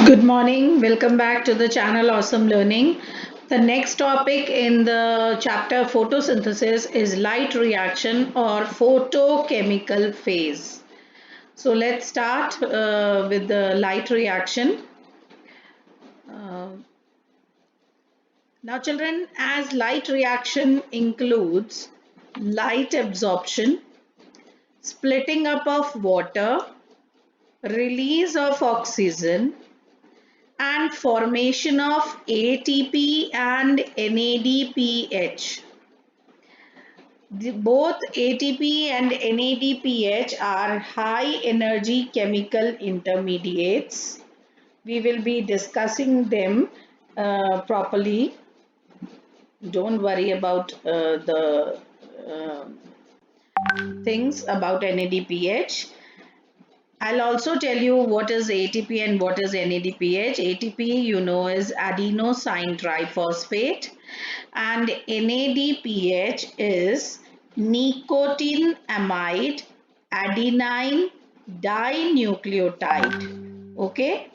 Good morning. Welcome back to the channel Awesome Learning. The next topic in the chapter photosynthesis is light reaction or photochemical phase. So let's start with the light reaction. Uh, Now children, as light reaction includes light absorption, splitting up of water, release of oxygen, and formation of ATP and NADPH. Both ATP and NADPH are high energy chemical intermediates. We will be discussing them properly. Don't worry about the uh, things about NADPH. I'll also tell you what is ATP and what is NADPH. ATP, you know, is adenosine triphosphate, and NADPH is nicotinamide adenine dinucleotide. Okay,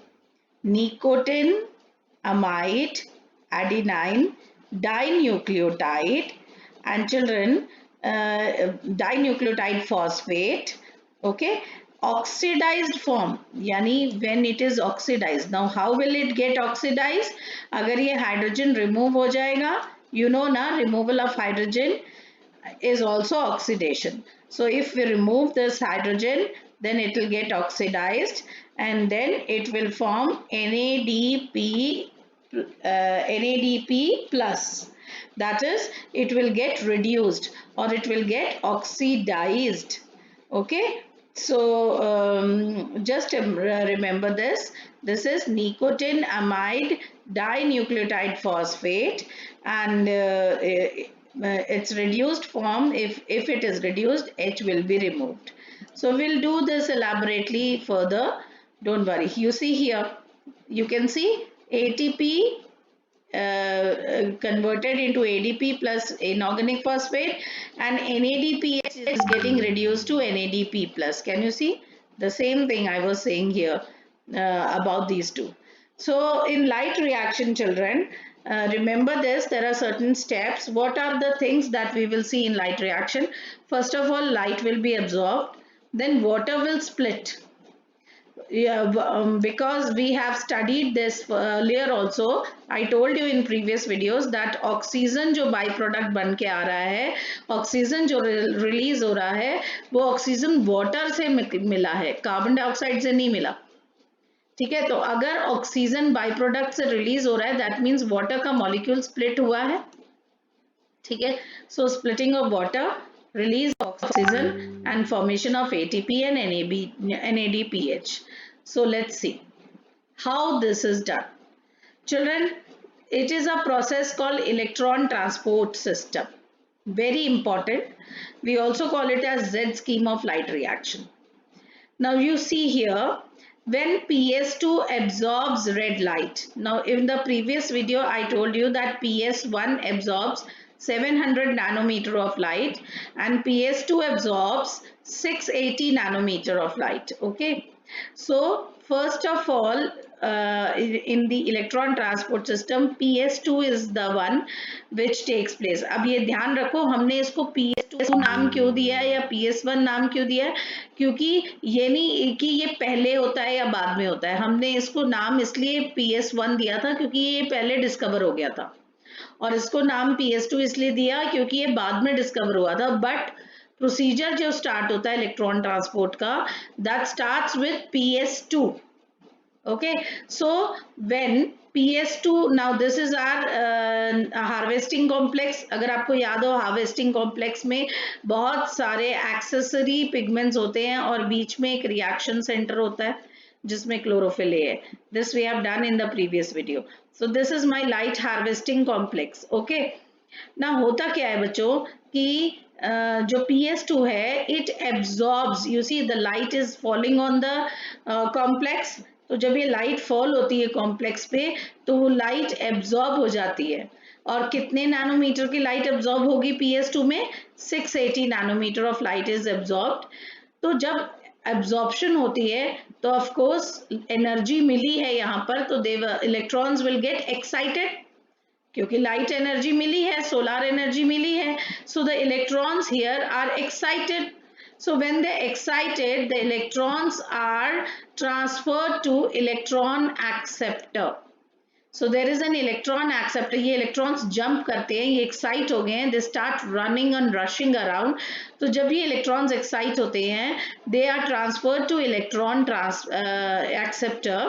nicotinamide adenine dinucleotide, and children, dinucleotide phosphate. Okay, oxidized form yani when it is oxidized. Now how will it get oxidized? अगर ये hydrogen remove हो जाएगा, you know ना, removal of hydrogen is also oxidation. So if we remove this hydrogen, then it will get oxidized and then it will form NADP plus. That is, it will get reduced or it will get oxidized. Okay, so just remember this. This is nicotinamide dinucleotide phosphate, and its reduced form, if it is reduced, H will be removed. So we'll do this elaborately further. Don't worry. You see here, you can see ATP converted into ADP plus inorganic phosphate, and NADPH is getting reduced to NADP plus. Can you see? The same thing I was saying here about these two. So in light reaction, children, remember this, there are certain steps. What are the things that we will see in light reaction? First of all, light will be absorbed, then water will split. Yeah, because we have studied this earlier also. I told you in previous videos that oxygen जो by product बन के आ रहा है, oxygen जो release हो रहा है, वो ऑक्सीजन वाटर से मिला है, कार्बन डाइऑक्साइड से नहीं मिला. ठीक है, तो अगर ऑक्सीजन बाई प्रोडक्ट से रिलीज हो रहा है, दैट मीन्स वाटर का मॉलिक्यूल स्प्लिट हुआ है. ठीक है, so splitting of water, release of oxygen, and formation of ATP and NADPH. So let's see how this is done. Children, it is a process called electron transport system. Very important. We also call it as Z scheme of light reaction. Now you see here, when PS2 absorbs red light. Now in the previous video I told you that PS1 absorbs 700 nanometer of light and PS2 absorbs 680 nanometer of light. Okay, so first of all, in the electron transport system, PS2 is the one which takes place. अब ये ध्यान रखो, हमने इसको PS2 नाम क्यों दिया है या PS1 नाम क्यों दिया है, क्योंकि ये नहीं कि ये पहले होता है या बाद में होता है. हमने इसको नाम इसलिए PS1 दिया था क्योंकि ये पहले डिस्कवर हो गया था, और इसको नाम PS2 इसलिए दिया क्योंकि ये बाद में डिस्कवर हुआ था. बट प्रोसीजर जो स्टार्ट होता है इलेक्ट्रॉन ट्रांसपोर्ट का, that starts with PS2. Okay, so when PS2, now this is our harvesting complex. अगर आपको याद हो, harvesting complex में बहुत सारे accessory pigments होते हैं और बीच में एक reaction center होता है जिसमें chlorophyll A है. This we have done in the previous video. So this is my light harvesting complex. Okay, now होता क्या है बच्चों कि जो PS2 है, it absorbs, you see the light is falling on the complex. तो जब ये लाइट फॉल होती है कॉम्प्लेक्स पे, तो वो लाइट एब्जॉर्ब हो जाती है. और कितने नैनोमीटर की लाइट एब्जॉर्ब होगी PS2 में? 680 nanometer of light is absorbed. तो जब एब्जॉर्प्शन होती है तो ऑफ कोर्स एनर्जी मिली है यहाँ पर, तो they electrons will get excited, क्योंकि लाइट एनर्जी मिली है, सोलर एनर्जी मिली है, so the electrons here are excited. So when they're excited, the electrons are transferred to electron acceptor. So there is an electron acceptor. ये electrons jump करते हैं, ये excite हो गए हैं, they start running and rushing around. तो जब ये electrons excite होते हैं, they are transferred to electron acceptor.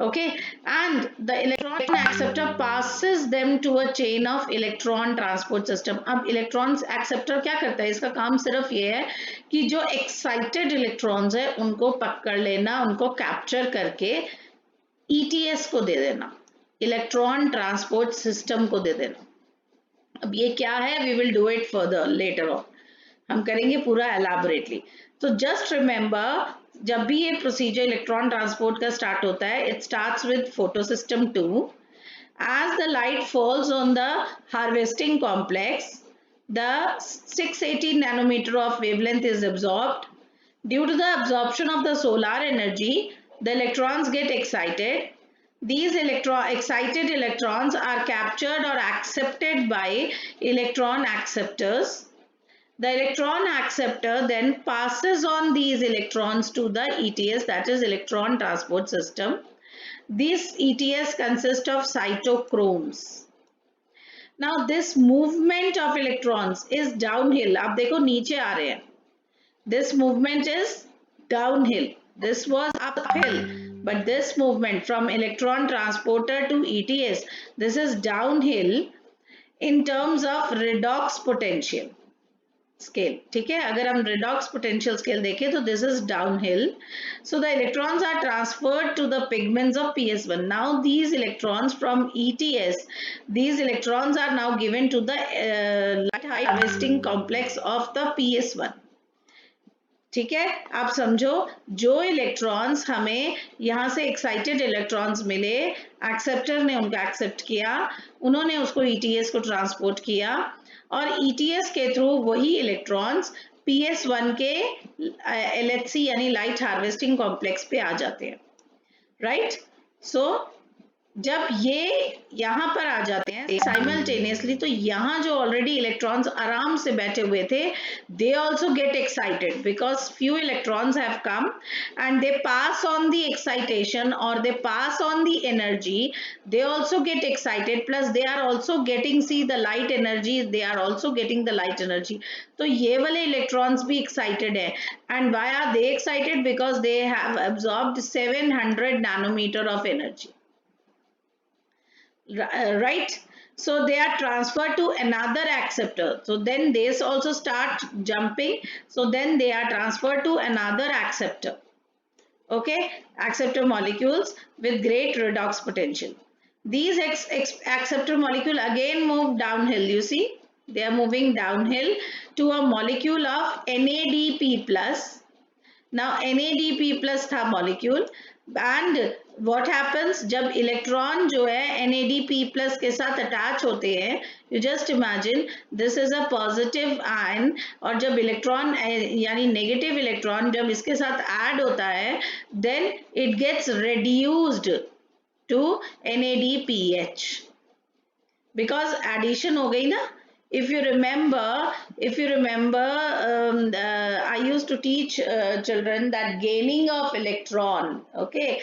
Okay, and the electron acceptor passes them to a chain of electron transport system. अब electron acceptor क्या करता है? इसका काम सिर्फ ये है कि जो excited electrons है उनको पकड़ लेना, उनको capture करके ETS को दे देना, इलेक्ट्रॉन ट्रांसपोर्ट सिस्टम को दे देना. अब ये क्या है? We will do it further later on, हम करेंगे पूरा एलैबोरेटली. तो जस्ट रिमेंबर, जब भी ये प्रोसीजर इलेक्ट्रॉन ट्रांसपोर्ट का स्टार्ट होता है, it starts with photo system 2. As the light falls on the harvesting complex, the 680 nanometer of wavelength is absorbed. Due to the absorption of the solar energy, the electrons get excited. These excited electrons are captured or accepted by electron acceptors. The electron acceptor then passes on these electrons to the ETS, that is electron transport system. This ETS consists of cytochromes. Now this movement of electrons is downhill. आप देखो नीचे आ रहे हैं. This movement is downhill. This was uphill, but this movement from electron transporter to ETS, this is downhill in terms of redox potential scale. ठीक है, अगर हम redox potential scale देखें तो this is downhill. So the electrons are transferred to the pigments of PS1. Now these electrons from ETS, these electrons are now given to the light harvesting complex of the PS1. ठीक है, आप समझो, जो electrons हमें यहाँ से excited electrons मिले, acceptor ने उनका एक्सेप्ट किया, उन्होंने उसको ETS को ट्रांसपोर्ट किया, और ETS के थ्रू वही इलेक्ट्रॉन्स PS1 के LHC यानी लाइट हार्वेस्टिंग कॉम्प्लेक्स पे आ जाते हैं. राइट? सो जब ये यहाँ पर आ जाते हैं साइमल्टेनियसली, तो यहाँ जो ऑलरेडी इलेक्ट्रॉन्स आराम से बैठे हुए थे, they also get excited because few electrons have come and they pass on the excitation और they pass on the energy. They also get excited plus they are also getting see the light energy, they are also getting the light energy. तो ये वाले electrons भी excited है. And why are they excited? Because they have absorbed 700 nanometre of energy. Right, so they are transferred to another acceptor, so then they also start jumping, so then they are transferred to another acceptor. Okay, acceptor molecules with great redox potential. These acceptor molecule again move downhill. You see, they are moving downhill to a molecule of NADP plus. Now NADP plus था molecule, and what happens जब electron जो है NADP plus के साथ attach होते हैं, you just imagine this is a positive ion, और जब इलेक्ट्रॉन यानी नेगेटिव इलेक्ट्रॉन जब इसके साथ ऐड होता है, then it gets reduced to NADPH because addition हो गई ना. If you remember, I used to teach children that gaining of electron. Okay,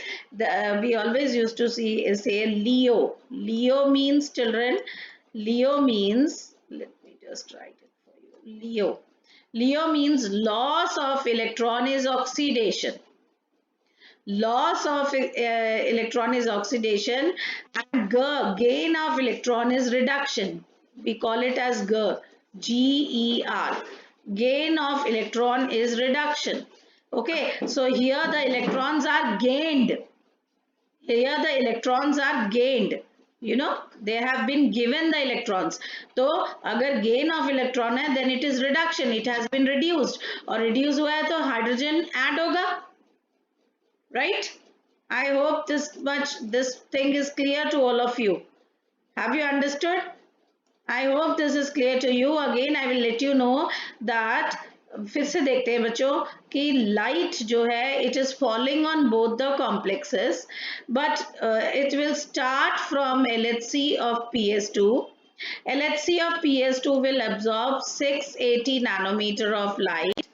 we always used to say Leo. Leo means, children, Leo means, let me just write it for you. Leo. Leo means loss of electron is oxidation. Loss of electron is oxidation, and gain of electron is reduction. We call it as GER, G-E-R. Gain of electron is reduction. Okay, so here the electrons are gained. Here the electrons are gained. You know, they have been given the electrons. So, अगर gain of electron है, then it is reduction. It has been reduced. और reduce हुआ है तो hydrogen add होगा. Right? I hope this thing is clear to all of you. Have you understood? I hope this is clear to you. Again, I will let you know that फिर से देखते हैं बच्चों कि लाइट जो है it is falling on both the complexes but it will start from LHC of PS2. LHC of PS2 will absorb 680 nanometer of light,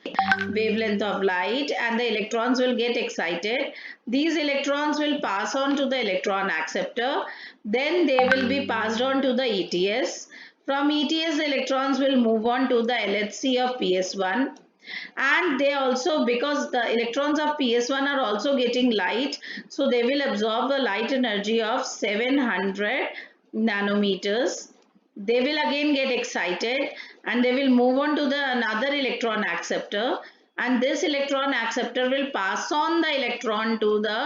wavelength of light, and the electrons will get excited. These electrons will pass on to the electron acceptor. Then they will be passed on to the ETS. From ETS, the electrons will move on to the LHC of PS1. And they also, because the electrons of PS1 are also getting light, so they will absorb the light energy of 700 nanometers. They will again get excited and they will move on to the another electron acceptor, and this electron acceptor will pass on the electron to the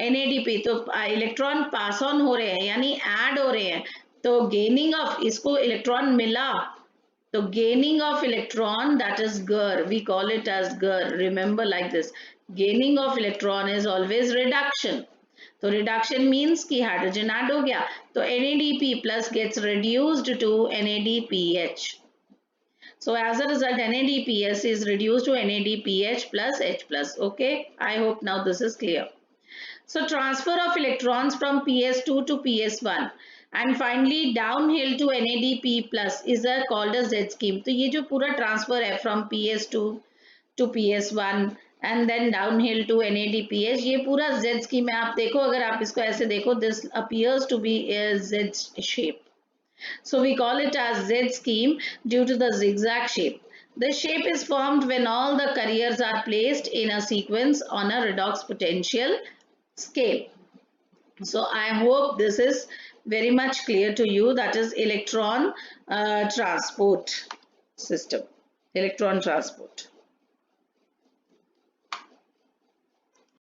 NADP. तो electron pass on हो रहे हैं यानी add हो रहे हैं, तो gaining of इसको इलेक्ट्रॉन मिला, तो gaining of electron, that is GER, we call it as GER. Remember like this, gaining of electron is always reduction. तो reduction means कि hydrogen add हो गया, तो NADP plus gets reduced to NADPH. So as a result, NADPS is reduced to NADPH plus H plus. Okay, I hope now this is clear. So transfer of electrons from PS2 to PS1 and finally downhill to NADP plus is called a Z scheme. तो ये जो पूरा transfer है from PS2 to PS1 and then downhill to NADPH, ये पूरा Z scheme है. आप देखो, अगर आप इसको ऐसे देखो, this appears to be a Z shape. So we call it as Z scheme due to the zigzag shape. The shape is formed when all the carriers are placed in a sequence on a redox potential scale. So I hope this is very much clear to you. That is electron transport system, electron transport.